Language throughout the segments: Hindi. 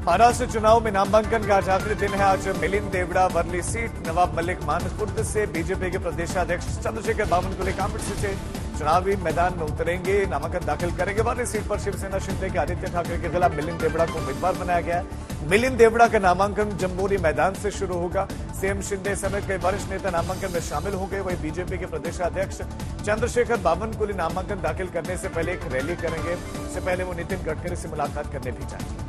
महाराष्ट्र चुनाव में नामांकन का आज आखिरी दिन है। आज मिलिंद देवड़ा वर्ली सीट, नवाब मलिक मानखुर्द से बीजेपी के प्रदेशाध्यक्ष चंद्रशेखर बावनकुले कामेट से चुनावी मैदान में उतरेंगे, नामांकन दाखिल करेंगे। वर्ली सीट पर शिवसेना शिंदे के आदित्य ठाकरे के खिलाफ मिलिंद देवड़ा को उम्मीदवार बनाया गया है। मिलिंद देवड़ा का नामांकन जम्बूरी मैदान से शुरू होगा। सीएम शिंदे समेत कई वरिष्ठ नेता नामांकन में शामिल होंगे। वहीं बीजेपी के प्रदेशाध्यक्ष चंद्रशेखर बावनकुले नामांकन दाखिल करने से पहले एक रैली करेंगे। इससे पहले वो नितिन गडकरी से मुलाकात करने भी जाएंगे।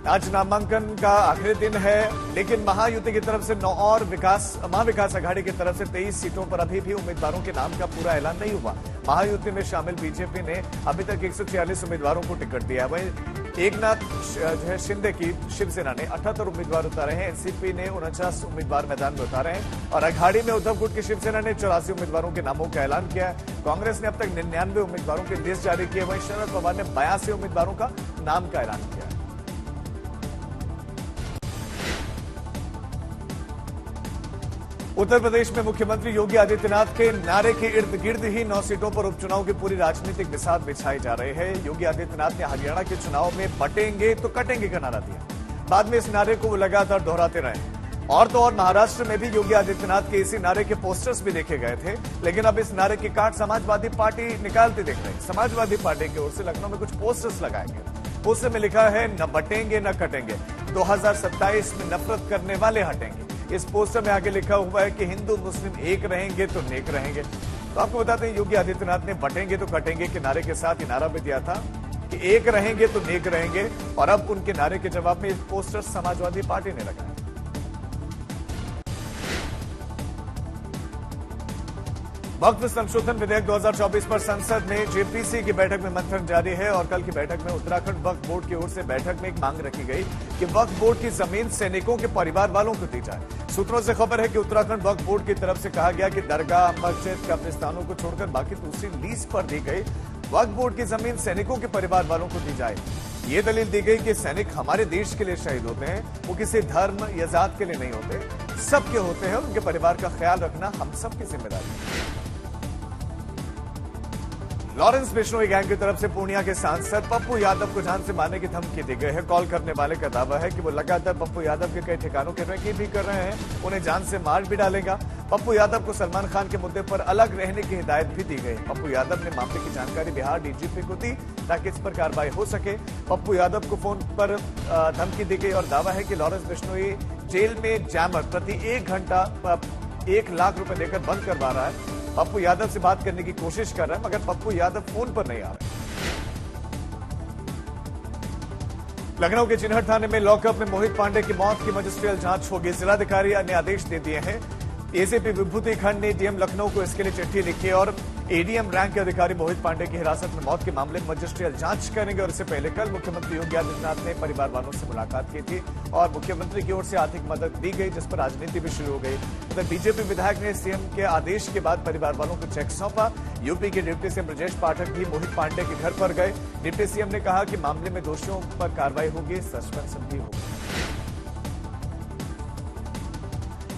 आज नामांकन का आखिरी दिन है, लेकिन महायुति की तरफ से 9 और महाविकास आघाड़ी की तरफ से 23 सीटों पर अभी भी उम्मीदवारों के नाम का पूरा ऐलान नहीं हुआ। महायुति में शामिल बीजेपी ने अभी तक 146 उम्मीदवारों को टिकट दिया है। वहीं एकनाथ शिंदे की शिवसेना ने 78 उम्मीदवार उतारे हैं। एनसीपी ने 49 उम्मीदवार मैदान में उतारे हैं और अघाड़ी में उद्धव गुट की शिवसेना ने 84 उम्मीदवारों के नामों का ऐलान किया है। कांग्रेस ने अब तक 99 उम्मीदवारों की लिस्ट जारी की है। वहीं शरद पवार ने 82 उम्मीदवारों का नाम का ऐलान किया है। उत्तर प्रदेश में मुख्यमंत्री योगी आदित्यनाथ के नारे के इर्द गिर्द ही 9 सीटों पर उपचुनाव की पूरी राजनीतिक बिसात बिछाई जा रही है। योगी आदित्यनाथ ने हरियाणा के चुनाव में बटेंगे तो कटेंगे का नारा दिया। बाद में इस नारे को वो लगातार दोहराते रहे। और तो और महाराष्ट्र में भी योगी आदित्यनाथ के इसी नारे के पोस्टर्स भी देखे गए थे, लेकिन अब इस नारे की काट समाजवादी पार्टी निकालती दिख रही। समाजवादी पार्टी की ओर से लखनऊ में कुछ पोस्टर्स लगाए गए। पोस्टर में लिखा है, न बटेंगे न कटेंगे, 2027 में नफरत करने वाले हटेंगे। इस पोस्टर में आगे लिखा हुआ है कि हिंदू मुस्लिम एक रहेंगे तो नेक रहेंगे। तो आपको बताते हैं, योगी आदित्यनाथ ने बटेंगे तो कटेंगे के नारे के साथ ये नारा भी दिया था कि एक रहेंगे तो नेक रहेंगे, और अब उनके नारे के जवाब में पोस्टर समाजवादी पार्टी ने लगाया। वक्फ संशोधन विधेयक 2024 पर संसद में जेपीसी की बैठक में मंथन जारी है और कल की बैठक में उत्तराखंड वक्फ बोर्ड की ओर से बैठक में एक मांग रखी गई कि वक्फ बोर्ड की जमीन सैनिकों के परिवार वालों को दी जाए। सूत्रों से खबर है कि उत्तराखंड वक्फ बोर्ड की तरफ से कहा गया कि दरगाह, मस्जिद, कब्रिस्तानों को छोड़कर बाकी दूसरी लीज पर दी गई वक्फ बोर्ड की जमीन सैनिकों के परिवार वालों को दी जाए। ये दलील दी गई कि सैनिक हमारे देश के लिए शहीद होते हैं, वो किसी धर्म या जात के लिए नहीं होते, सबके होते हैं। उनके परिवार का ख्याल रखना हम सबकी जिम्मेदारी है। लॉरेंस बिश्नोई गैंग की तरफ से पूर्णिया के सांसद पप्पू यादव को जान से मारने की धमकी दी गई है। कॉल करने वाले का दावा है कि वो लगातार पप्पू यादव के कई ठिकानों की रेकी भी कर रहे हैं, उन्हें जान से मार भी डालेगा। पप्पू यादव को सलमान खान के मुद्दे पर अलग रहने की हिदायत भी दी गई। पप्पू यादव ने मामले की जानकारी बिहार डीजीपी को दी ताकि इस पर कार्रवाई हो सके। पप्पू यादव को फोन पर धमकी दी गई और दावा है कि लॉरेंस बिश्नोई जेल में जैमर प्रति 1 घंटा 1 लाख रुपए देकर बंद करवा रहा है। पप्पू यादव से बात करने की कोशिश कर रहा है, मगर पप्पू यादव फोन पर नहीं आ रहे। लखनऊ के चिन्हट थाने में लॉकअप में मोहित पांडे की मौत की मजिस्ट्रियल जांच होगी। जिलाधिकारी ने आदेश दे दिए हैं। एसीपी विभूति खंड ने डीएम लखनऊ को इसके लिए चिट्ठी लिखी और एडीएम रैंक के अधिकारी मोहित पांडे की हिरासत में मौत के मामले में मजिस्ट्रियल जांच करेंगे। और इससे पहले कल मुख्यमंत्री योगी आदित्यनाथ ने परिवार वालों से मुलाकात की थी और मुख्यमंत्री की ओर से आर्थिक मदद दी गई, जिस पर राजनीति भी शुरू हो गई। तो बीजेपी विधायक ने सीएम के आदेश के बाद परिवार वालों को चेक सौंपा। यूपी के डिप्टी सीएम ब्रजेश पाठक भी मोहित पांडे के घर पर गए। डिप्टी सीएम ने कहा कि मामले में दोषियों पर कार्रवाई होगी, सस्पेंशन भी होगी।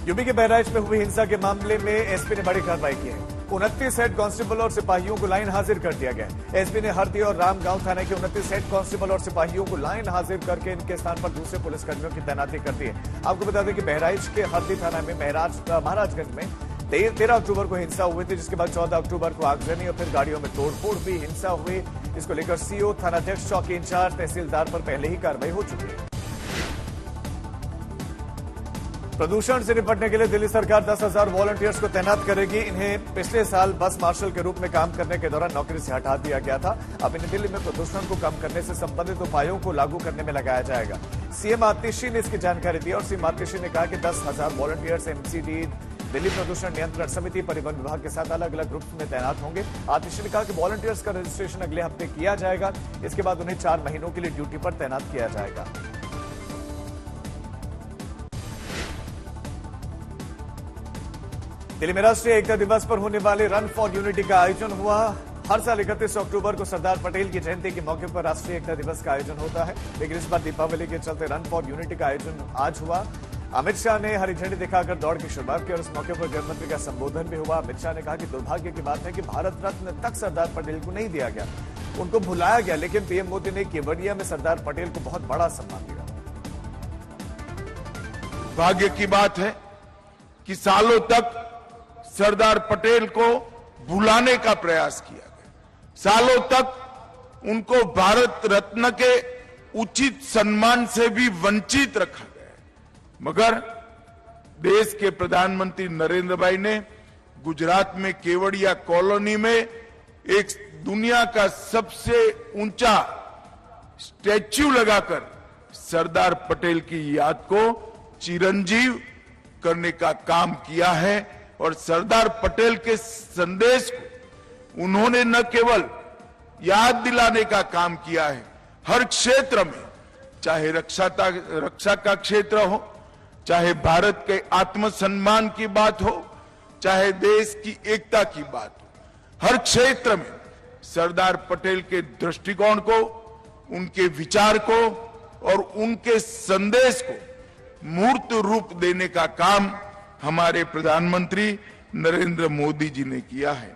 यूपी के बहराइच में हुई हिंसा के मामले में एसपी ने बड़ी कार्रवाई की है। 29 हेड कांस्टेबल और सिपाहियों को लाइन हाजिर कर दिया गया। एसपी ने हरदी और रामगांव थाने के 29 हेड कांस्टेबल और सिपाहियों को लाइन हाजिर करके इनके स्थान पर दूसरे पुलिसकर्मियों की तैनाती कर दी है। आपको बता दें कि बहराइच के हरदी थाना में महाराजगंज में 13 अक्टूबर को हिंसा हुई थी, जिसके बाद 14 अक्टूबर को आगजनी और फिर गाड़ियों में तोड़फोड़ भी हिंसा हुई। इसको लेकर सीओ, थानाध्यक्ष, चौकी इंचार्ज, तहसीलदार पर पहले ही कार्रवाई हो चुकी है। प्रदूषण से निपटने के लिए दिल्ली सरकार 10,000 वॉलंटियर्स को तैनात करेगी। इन्हें पिछले साल बस मार्शल के रूप में काम करने के दौरान नौकरी से हटा दिया गया था। अब इन्हें दिल्ली में प्रदूषण को कम करने से संबंधित उपायों को लागू करने में लगाया जाएगा। सीएम आतिशी ने इसकी जानकारी दी और सीएम आतिशी ने कहा कि 10,000 वॉलंटियर्स एमसीडी, दिल्ली प्रदूषण नियंत्रण समिति, परिवहन विभाग के साथ अलग अलग ग्रुप्स में तैनात होंगे। आतिशी ने कहा कि वॉलंटियर्स का रजिस्ट्रेशन अगले हफ्ते किया जाएगा। इसके बाद उन्हें 4 महीनों के लिए ड्यूटी पर तैनात किया जाएगा। दिल्ली में राष्ट्रीय एकता दिवस पर होने वाले रन फॉर यूनिटी का आयोजन हुआ। हर साल 31 अक्टूबर को सरदार पटेल की जयंती के मौके पर राष्ट्रीय एकता दिवस का आयोजन होता है, लेकिन इस बार दीपावली के चलते रन फॉर यूनिटी का आयोजन आज हुआ। अमित शाह ने हरी झंडी दिखाकर दौड़ की शुरुआत की और इस मौके पर गृहमंत्री का संबोधन भी हुआ। अमित शाह ने कहा कि दुर्भाग्य की बात है कि भारत रत्न तक सरदार पटेल को नहीं दिया गया। उनको भुलाया गया, लेकिन पीएम मोदी ने केवड़िया में सरदार पटेल को बहुत बड़ा सम्मान दिया। भाग्य की बात है कि सालों तक सरदार पटेल को भुलाने का प्रयास किया गया, सालों तक उनको भारत रत्न के उचित सम्मान से भी वंचित रखा गया, मगर देश के प्रधानमंत्री नरेंद्र भाई ने गुजरात में केवड़िया कॉलोनी में एक दुनिया का सबसे ऊंचा स्टैच्यू लगाकर सरदार पटेल की याद को चिरंजीव करने का काम किया है। और सरदार पटेल के संदेश को उन्होंने न केवल याद दिलाने का काम किया है, हर क्षेत्र में, चाहे रक्षा का क्षेत्र हो, चाहे भारत के आत्मसम्मान की बात हो, चाहे देश की एकता की बात हो, हर क्षेत्र में सरदार पटेल के दृष्टिकोण को, उनके विचार को और उनके संदेश को मूर्त रूप देने का काम हमारे प्रधानमंत्री नरेंद्र मोदी जी ने किया है।